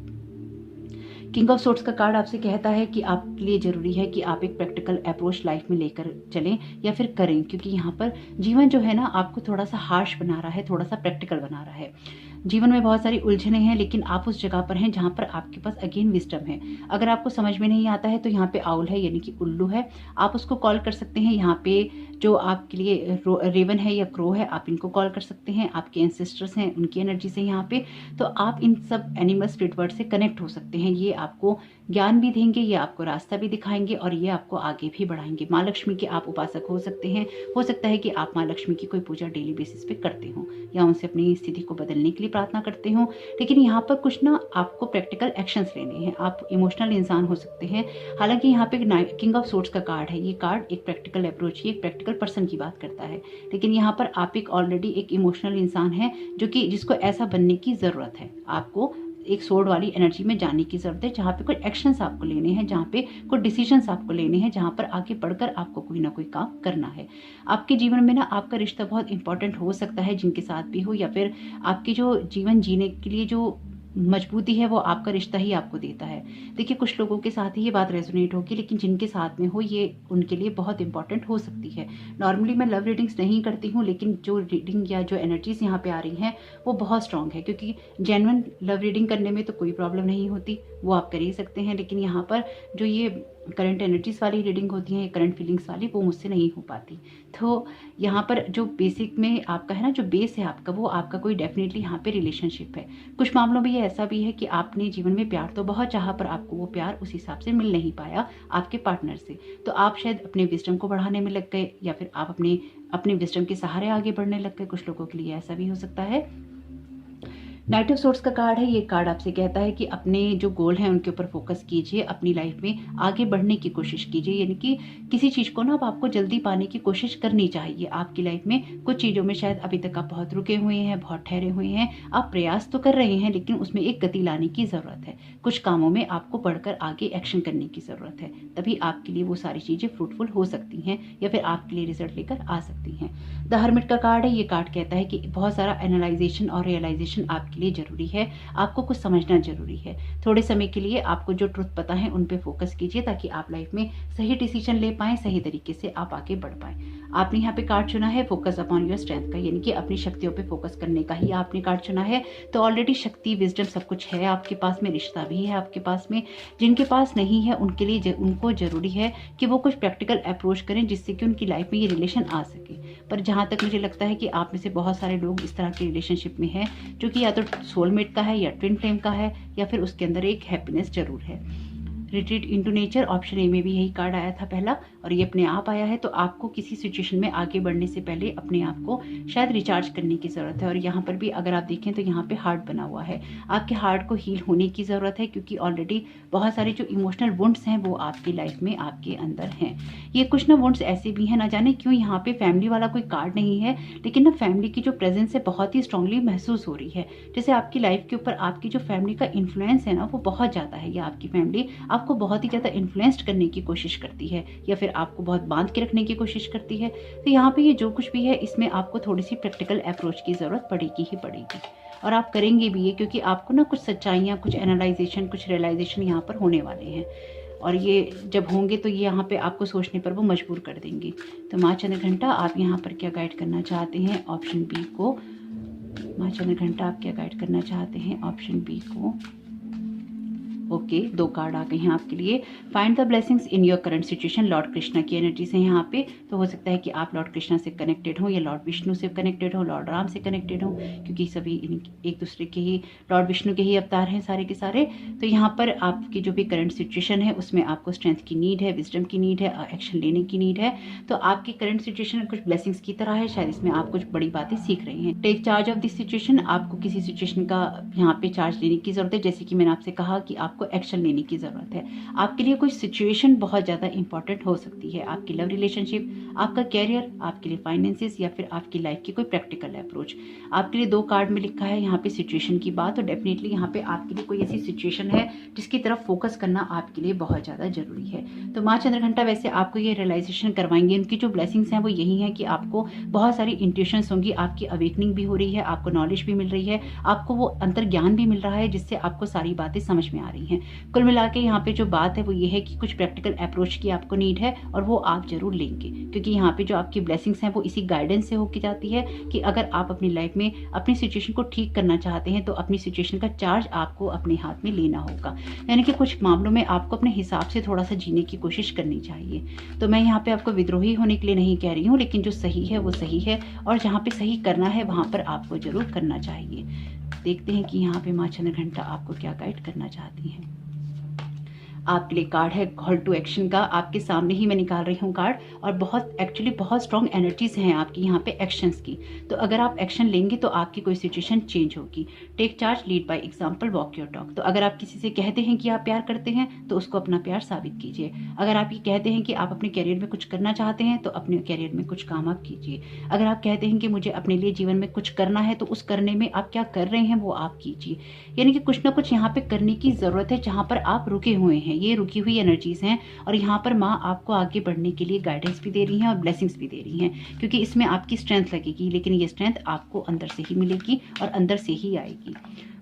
किंग ऑफ सोर्ड्स का कार्ड आपसे कहता है कि आपके लिए जरूरी है कि आप एक प्रैक्टिकल अप्रोच लाइफ में लेकर चलें या फिर करें, क्योंकि यहाँ पर जीवन जो है ना आपको थोड़ा सा हार्श बना रहा है, थोड़ा सा प्रैक्टिकल बना रहा है। जीवन में बहुत सारी उलझने हैं, लेकिन आप उस जगह पर हैं जहाँ पर आपके पास अगेन विजडम है। अगर आपको समझ में नहीं आता है तो यहाँ पे आउल है, यानी कि उल्लू है, आप उसको कॉल कर सकते हैं। यहाँ पे जो आपके लिए रेवन है या क्रो है, आप इनको कॉल कर सकते हैं। आपके एंसेस्टर्स हैं, उनकी एनर्जी से यहाँ पे तो आप इन सब एनिमल स्पिरिट वर्ल्ड से कनेक्ट हो सकते हैं। ये आपको ज्ञान भी देंगे, ये आपको रास्ता भी दिखाएंगे और ये आपको आगे भी बढ़ाएंगे। माँ लक्ष्मी के आप उपासक हो सकते हैं। हो सकता है कि आप माँ लक्ष्मी की कोई पूजा डेली बेसिस पे करते हो या उनसे अपनी स्थिति को बदलने के लिए प्रार्थना करते हो। लेकिन यहाँ पर कुछ ना आपको प्रैक्टिकल एक्शंस लेने हैं। आप इमोशनल इंसान हो सकते हैं। हालांकि यहाँ पे किंग ऑफ सोर्ड्स का कार्ड है, ये कार्ड एक प्रैक्टिकल अप्रोच, एक प्रैक्टिकल पर्सन की बात करता है। लेकिन यहाँ पर आप एक ऑलरेडी एक इमोशनल इंसान है जो कि जिसको ऐसा बनने की जरूरत है। आपको एक सोर्ड वाली एनर्जी में जाने की जरूरत है, जहाँ पे कुछ एक्शंस आपको लेने हैं, जहाँ पे कुछ डिसीजंस आपको लेने हैं, जहाँ पर आगे बढ़कर आपको कोई ना कोई काम करना है। आपके जीवन में ना आपका रिश्ता बहुत इंपॉर्टेंट हो सकता है, जिनके साथ भी हो, या फिर आपके जो जीवन जीने के लिए जो मजबूती है वो आपका रिश्ता ही आपको देता है। देखिए, कुछ लोगों के साथ ही ये बात रेजोनेट होगी, लेकिन जिनके साथ में हो ये उनके लिए बहुत इंपॉर्टेंट हो सकती है। नॉर्मली मैं लव रीडिंग्स नहीं करती हूँ, लेकिन जो रीडिंग या जो एनर्जीज यहाँ पे आ रही हैं वो बहुत स्ट्रांग है, क्योंकि जेन्युइन लव रीडिंग करने में तो कोई प्रॉब्लम नहीं होती, वो आप कर ही सकते हैं। लेकिन यहाँ पर जो ये करंट एनर्जीज वाली रीडिंग होती हैं, करंट फीलिंग्स वाली, वो मुझसे नहीं हो पाती। तो यहाँ पर जो बेसिक में आपका है ना, जो बेस है आपका, वो आपका कोई डेफिनेटली यहाँ पे रिलेशनशिप है। कुछ मामलों में ये ऐसा भी है कि आपने जीवन में प्यार तो बहुत चाहा, पर आपको वो प्यार उस हिसाब से मिल नहीं पाया आपके पार्टनर से। तो आप शायद अपने विजडम को बढ़ाने में लग गए, या फिर आप अपने विजडम के सहारे आगे बढ़ने लग गए। कुछ लोगों के लिए ऐसा भी हो सकता है। नाइट ऑफ सोर्ड्स का कार्ड है। ये कार्ड आपसे कहता है कि अपने जो गोल हैं उनके ऊपर फोकस कीजिए, अपनी लाइफ में आगे बढ़ने की कोशिश कीजिए। यानी कि किसी चीज़ को ना अब आपको जल्दी पाने की कोशिश करनी चाहिए। आपकी लाइफ में कुछ चीज़ों में शायद अभी तक आप बहुत रुके हुए हैं, बहुत ठहरे हुए हैं। आप प्रयास तो कर रहे हैं, लेकिन उसमें एक गति लाने की ज़रूरत है। कुछ कामों में आपको बढ़कर आगे एक्शन करने की ज़रूरत है, तभी आपके लिए वो सारी चीज़ें फ्रूटफुल हो सकती हैं, या फिर आपके लिए रिजल्ट लेकर आ सकती हैं। द हर्मिट का कार्ड है। ये कार्ड कहता है कि बहुत सारा एनालाइजेशन और रियलाइजेशन आपके लिए जरूरी है। आपको कुछ समझना जरूरी है। थोड़े समय के लिए आपको जो ट्रुथ पता है उन पे फोकस कीजिए, ताकि आप लाइफ में सही डिसीजन ले पाएं, सही तरीके से आप आगे बढ़ पाएं। आपने यहाँ पे कार्ड चुना है फोकस अपॉन योर स्ट्रेंथ का, यानी कि अपनी शक्तियों पे फोकस करने का ही आपने कार्ड चुना है। तो ऑलरेडी शक्ति, विजडम सब कुछ है आपके पास में, रिश्ता भी है आपके पास में। जिनके पास नहीं है उनके लिए उनको जरूरी है कि वो कुछ प्रैक्टिकल अप्रोच करें, जिससे कि उनकी लाइफ में ये रिलेशन आ सके। पर जहाँ तक मुझे लगता है कि आप में से बहुत सारे लोग इस तरह के रिलेशनशिप में हैं, जो कि या तो सोलमेट का है, या ट्विन फ्लेम का है, या फिर उसके अंदर एक हैप्पीनेस जरूर है। Retreat into nature, option A में भी यही कार्ड आया था पहला, और ये अपने आप आया है। तो आपको किसी सिचुएशन में आगे बढ़ने से पहले अपने आप को शायद रिचार्ज करने की ज़रूरत है। और यहाँ पर भी अगर आप देखें तो यहाँ पे हार्ट बना हुआ है। आपके हार्ट को हील होने की ज़रूरत है, क्योंकि ऑलरेडी बहुत सारे जो इमोशनल वुंड्स हैं वो आपकी लाइफ में आपके अंदर हैं। ये कुछ ना वुंड्स ऐसे भी हैं, ना जाने क्यों यहाँ पे फैमिली वाला कोई कार्ड नहीं है, लेकिन ना फैमिली की जो प्रेजेंस है बहुत ही स्ट्रांगली महसूस हो रही है। जैसे आपकी लाइफ के ऊपर आपकी जो फैमिली का इन्फ्लुएंस है ना, वो बहुत ज़्यादा है, या आपकी फैमिली आपको बहुत ही ज़्यादा इन्फ्लुएंस्ड करने की कोशिश करती है, या फिर आपको बहुत बांध के रखने की कोशिश करती है। तो यहाँ पे ये जो कुछ भी है, इसमें आपको थोड़ी सी प्रैक्टिकल अप्रोच की ज़रूरत पड़ेगी ही पड़ेगी, और आप करेंगे भी ये, क्योंकि आपको ना कुछ सच्चाइयाँ, कुछ एनालाइजेशन, कुछ रियलाइजेशन यहाँ पर होने वाले हैं। और ये जब होंगे तो ये यहाँ पे आपको सोचने पर वो मजबूर कर देंगे। तो माँ चंद्रघंटा, आप यहाँ पर क्या गाइड करना चाहते हैं? ऑप्शन बी को। माँ चंद्रघंटा, आप क्या गाइड करना चाहते हैं? ऑप्शन बी को। ओके, 2 कार्ड आ गए हैं आपके लिए। Find the blessings in your current situation, Lord Krishna की एनर्जीज हैं यहाँ पे। तो हो सकता है कि आप लॉर्ड कृष्णा से कनेक्टेड हो, या लॉर्ड विष्णु से कनेक्टेड हो, लॉर्ड राम से कनेक्टेड हो, क्योंकि सभी एक दूसरे के ही, लॉर्ड विष्णु के ही अवतार हैं सारे के सारे। तो यहाँ पर आपकी जो भी करंट सिचुएशन है उसमें आपको स्ट्रेंथ की नीड है, विजडम की नीड है, एक्शन लेने की नीड है। तो आपकी करंट सिचुएशन कुछ ब्लेसिंग्स की तरह है, शायद इसमें आप कुछ बड़ी बातें सीख रहे हैं। Take charge of this situation, आपको किसी सिचुएशन का यहाँ पे चार्ज लेने की जरूरत है। जैसे कि मैंने आपसे कहा कि आपको एक्शन लेने की जरूरत है। आपके लिए कोई सिचुएशन बहुत ज्यादा इंपॉर्टेंट हो सकती है, आपकी लव रिलेशनशिप, आपका कैरियर, आपके लिए फाइनेंसेस, या फिर आपकी लाइफ की कोई प्रैक्टिकल अप्रोच। आपके लिए 2 कार्ड में लिखा है यहाँ पे सिचुएशन की बात, और डेफिनेटली यहाँ पे आपके लिए कोई ऐसी सिचुएशन है जिसकी तरफ फोकस करना आपके लिए बहुत ज्यादा जरूरी है। तो माँ चंद्रघंटा वैसे आपको ये रियलाइजेशन करवाएंगे। उनकी जो ब्लेसिंग्स हैं वो यही है कि आपको बहुत सारी इंट्यूशंस होंगी, आपकी अवेकनिंग भी हो रही है, आपको नॉलेज भी मिल रही है, आपको वो अंतर ज्ञान भी मिल रहा है, जिससे आपको सारी बातें समझ में आ रही हैं। कुल मिला के यहाँ पे जो बात है वो ये है कि कुछ प्रैक्टिकल अप्रोच की आपको नीड है, और वो आप जरूर लेंगे, क्योंकि यहाँ पे जो आपकी ब्लेसिंग्स हैं वो इसी गाइडेंस से होके जाती है कि अगर आप अपनी लाइफ में अपनी सिचुएशन को ठीक करना चाहते हैं तो अपनी सिचुएशन का चार्ज आपको अपने हाथ में लेना होगा। यानी कि कुछ मामलों में आपको अपने हिसाब से थोड़ा सा जीने की कोशिश करनी चाहिए। तो मैं यहाँ पे आपको विद्रोही होने के लिए नहीं कह रही हूँ, लेकिन जो सही है वो सही है, और जहाँ पे सही करना है वहाँ पर आपको जरूर करना चाहिए। देखते हैं कि यहाँ पे माँ चंद्रघंटा आपको क्या गाइड करना चाहती हैं। आपके लिए कार्ड है कॉल टू एक्शन का। आपके सामने ही मैं निकाल रही हूँ कार्ड, और बहुत स्ट्रॉन्ग एनर्जीज हैं आपकी यहाँ पे एक्शंस की। तो अगर आप एक्शन लेंगे तो आपकी कोई सिचुएशन चेंज होगी। Take charge, lead by example, walk your talk. तो अगर आप किसी से कहते हैं कि आप प्यार करते हैं तो उसको अपना प्यार साबित कीजिए। अगर आप ये कहते हैं कि आप अपने कैरियर में कुछ करना चाहते हैं तो अपने कैरियर में कुछ काम आप कीजिए। अगर आप कहते हैं कि मुझे अपने लिए जीवन में कुछ करना है तो उस करने में आप क्या कर रहे हैं वो आप कीजिए। यानी कि कुछ ना कुछ यहाँ पे करने की जरूरत है जहाँ पर आप रुके हुए हैं। ये रुकी हुई एनर्जीज हैं, और यहाँ पर माँ आपको आगे बढ़ने के लिए गाइडेंस भी दे रही हैं और ब्लेसिंग्स भी दे रही हैं, क्योंकि इसमें आपकी स्ट्रेंथ लगेगी, लेकिन ये स्ट्रेंथ आपको अंदर से ही मिलेगी और अंदर से ही आएगी।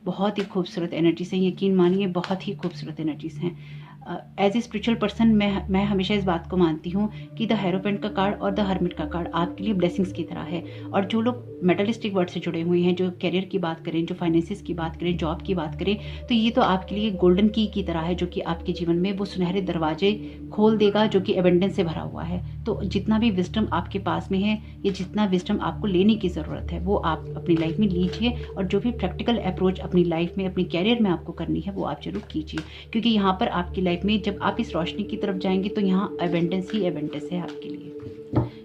बहुत ही खूबसूरत एनर्जीज हैं, यकीन मानिए बहुत ही खूबसूरत एनर्जीज हैं। एज ए स्पिरिचुअल पर्सन मैं हमेशा इस बात को मानती हूँ कि द हेरोपेंट का कार्ड और द हर्मिट का कार्ड आपके लिए ब्लेसिंग्स की तरह है। और जो लोग मेटलिस्टिक वर्ड से जुड़े हुए हैं, जो करियर की बात करें, जो फाइनेंसिस की बात करें, जॉब की बात करें, तो ये तो आपके लिए गोल्डन की तरह है, जो कि आपके जीवन में वो सुनहरे दरवाजे खोल देगा, जो कि एबेंडेंस से भरा हुआ है। तो जितना भी विजडम आपके पास में है, या जितना विजडम आपको लेने की ज़रूरत है, वो आप अपनी लाइफ में लीजिए। और जो भी प्रैक्टिकल अप्रोच अपनी लाइफ में, अपनी कैरियर में आपको करनी है, वो आप जरूर कीजिए। क्योंकि यहाँ पर आपकी लाइफ में जब आप इस रोशनी की तरफ जाएंगे, तो यहाँ एबेंडेंस ही एबेंडेंस है आपके लिए।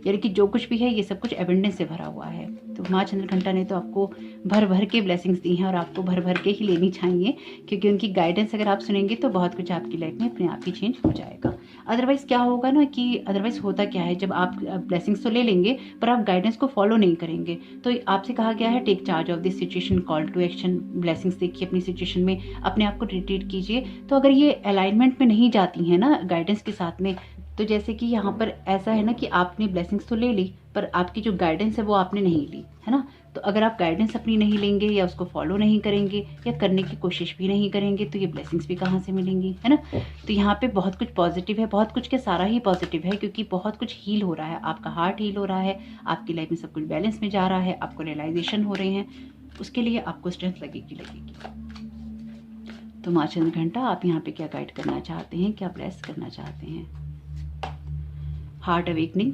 यानी कि जो कुछ भी है, ये सब कुछ एबेंडेंस से भरा हुआ है। तो माँ चंद्रघंटा ने तो आपको भर भर के ब्लेसिंग्स दी हैं, और आपको भर भर के ही लेनी चाहिए, क्योंकि उनकी गाइडेंस अगर आप सुनेंगे तो बहुत कुछ आपकी लाइफ में अपने आप ही चेंज हो जाएगा। अदरवाइज क्या होगा ना, कि अदरवाइज होता क्या है, जब आप ब्लेसिंग्स तो ले लेंगे पर आप गाइडेंस को फॉलो नहीं करेंगे। तो आपसे कहा गया है, take charge of this situation, call to action, blessings देखिए अपनी सिचुएशन में, अपने आप को रिट्रीट कीजिए। तो अगर ये अलाइनमेंट में नहीं जाती हैं ना गाइडेंस के साथ में, तो जैसे कि यहाँ पर ऐसा है ना कि आपने ब्लेसिंग्स तो ले ली, पर आपकी जो गाइडेंस है वो आपने नहीं ली, है ना। तो अगर आप गाइडेंस अपनी नहीं लेंगे, या उसको फॉलो नहीं करेंगे, या करने की कोशिश भी नहीं करेंगे, तो ये ब्लेसिंग्स भी कहाँ से मिलेंगी, है ना। तो यहाँ पे बहुत कुछ पॉजिटिव है, बहुत कुछ के सारा ही पॉजिटिव है, क्योंकि बहुत कुछ हील हो रहा है, आपका हार्ट हील हो रहा है, आपकी लाइफ में सब कुछ बैलेंस में जा रहा है, आपको रियलाइजेशन हो रहे हैं, उसके लिए आपको स्ट्रेंथ लगेगी। तो माँ चंद्रघंटा आप यहाँ पे क्या गाइड करना चाहते हैं, क्या ब्लेस करना चाहते हैं? Heart awakening.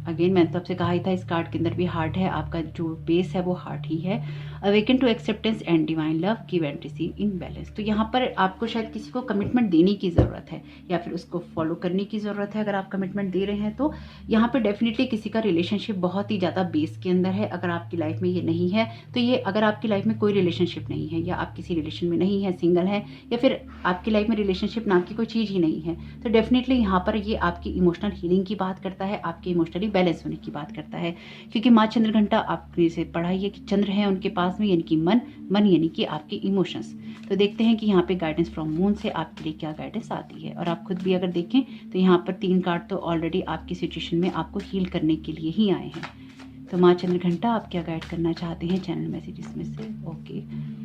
अगेन मैंने तो आपसे कहा ही था, इस कार्ड के अंदर भी हार्ट है, आपका जो बेस है वो हार्ट ही है। Awaken to acceptance and divine love, give and receive in balance. तो यहाँ पर आपको शायद किसी को कमिटमेंट देने की ज़रूरत है, या फिर उसको फॉलो करने की ज़रूरत है। अगर आप कमिटमेंट दे रहे हैं तो यहाँ पर डेफिनेटली किसी का रिलेशनशिप बहुत ही ज़्यादा बेस के अंदर है। अगर आपकी लाइफ में ये नहीं है, तो ये अगर आपकी लाइफ में कोई रिलेशनशिप नहीं है, या आप किसी रिलेशन में नहीं है, सिंगल है, या फिर आपकी लाइफ में रिलेशनशिप नाम की कोई चीज़ ही नहीं है, तो डेफिनेटली यहाँ पर ये आपकी इमोशनल हीलिंग की बात करता है, आपके इमोशनली बैलेंस होने की बात करता है। क्योंकि माँ चंद्रघंटा आपने से पढ़ा है कि चंद्र है उनके पास में, यानी कि मन यानी कि आपके इमोशंस। तो देखते हैं कि यहाँ पे गाइडेंस फ्रॉम मून से आपके लिए क्या गाइडेंस आती है। और आप खुद भी अगर देखें तो यहाँ पर 3 कार्ड तो ऑलरेडी आपकी सिचुएशन में आपको हील करने के लिए ही आए हैं। तो माँ चंद्रघंटा आप क्या गाइड करना चाहते हैं चैनल मैसेजेस में से? Okay,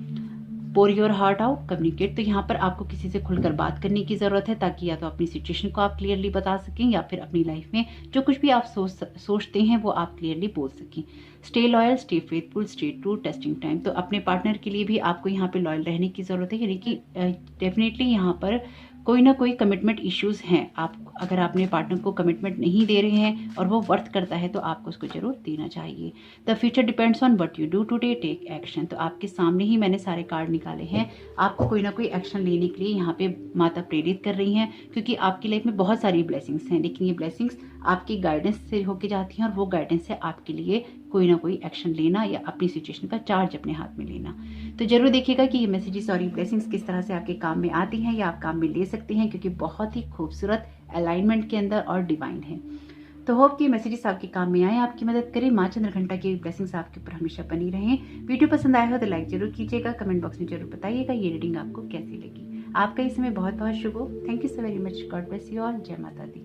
pour your heart out, communicate. तो यहाँ पर आपको किसी से खुलकर बात करने की ज़रूरत है, ताकि या तो अपनी सिचुएशन को आप क्लियरली बता सकें, या फिर अपनी लाइफ में जो कुछ भी आप सोचते हैं वो आप क्लियरली बोल सकें। Stay loyal, stay faithful, stay true, testing time. तो अपने पार्टनर के लिए भी आपको यहाँ पे लॉयल रहने की ज़रूरत है, यानी कि डेफिनेटली यहाँ पर कोई ना कोई कमिटमेंट इश्यूज हैं। आप अगर अपने पार्टनर को कमिटमेंट नहीं दे रहे हैं और वो वर्थ करता है, तो आपको उसको जरूर देना चाहिए। The future depends on what you do today, take action. तो आपके सामने ही मैंने सारे कार्ड निकाले हैं, आपको कोई ना कोई एक्शन लेने के लिए यहाँ पे माता प्रेरित कर रही हैं, क्योंकि आपकी लाइफ में बहुत सारी ब्लेसिंग्स हैं, लेकिन ये ब्लेसिंग्स आपकी गाइडेंस से होके जाती हैं, और वो गाइडेंस है आपके लिए कोई ना कोई एक्शन लेना, या अपनी सिचुएशन का चार्ज अपने हाथ में लेना। तो जरूर देखिएगा कि ये मैसेजेस और ये ब्लेसिंग्स किस तरह से आपके काम में आती हैं, या आप काम में ले सकते हैं, क्योंकि बहुत ही खूबसूरत अलाइनमेंट के अंदर और डिवाइन है। तो होप कि मैसेजेस आपके काम में आए, आपकी मदद करें। माँ चंद्रघंटा की ब्लेसिंग्स आपके ऊपर हमेशा बनी रहें। वीडियो पसंद आया हो तो लाइक जरूर कीजिएगा, कमेंट बॉक्स में जरूर बताइएगा ये रीडिंग आपको कैसी लगी। आपका इस समय बहुत बहुत शुभ हो। Thank you so very much. God bless you all. जय माता दी।